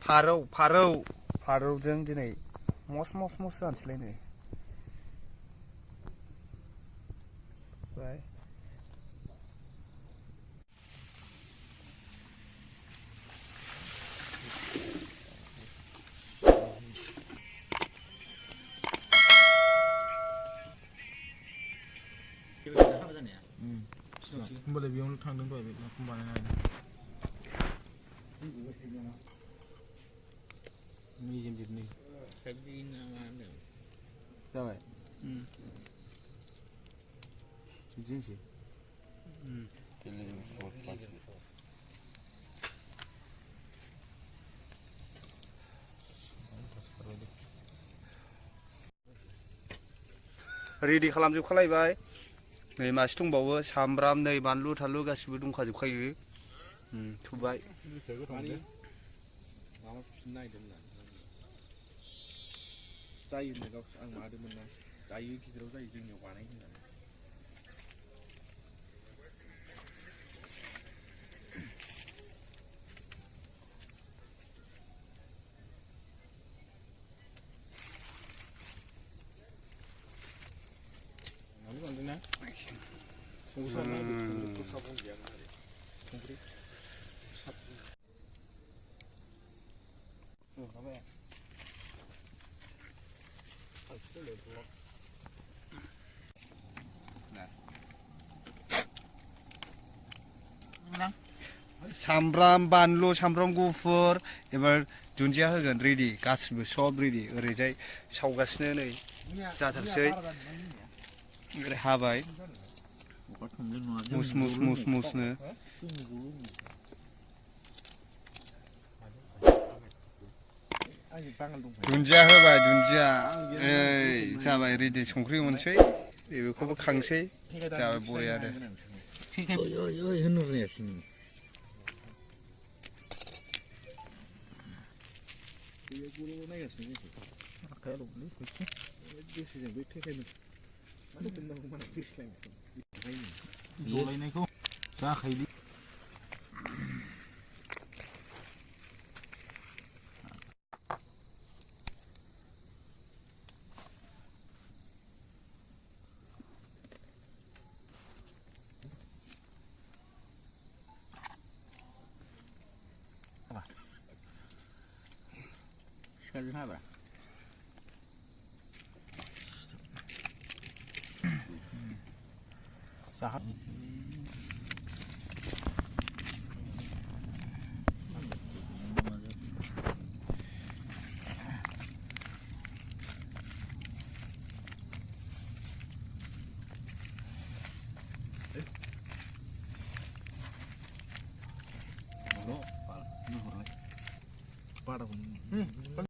फारौजों दिनै मस जानोसैलाय नै होमबालाय बेयावनो थांदों दहाय बे नाखौ बानायनानै मेजेम जोबनै जाबाय बिदिनोसै रेडि खालामजोबखालायबाय नै मासे दंबावो सामब्राम नै बानलु थानलु गासिबो दंखाजोबखायो थुबाय जायो होनना आं माबादोंमोन ना जायो गिदिराव जायो जोंनियाव बानाय होननानै सामब्राम बानलु सामब्राम गुफुर एबार दुन्दिया होगोन रेडि गासिबो सब रेडि ओरैजाय सावगासिनो नै जाथारसै ओरै हाबाय मुस मुसनो दुन्दिया होबाय दुन्दिया जाबाय रेडि संख्रि मोनसै बेखौबो खांसै जाबाय बरियानो जलायनायखौ जाखायो सिखारजों हाबा जाहा Para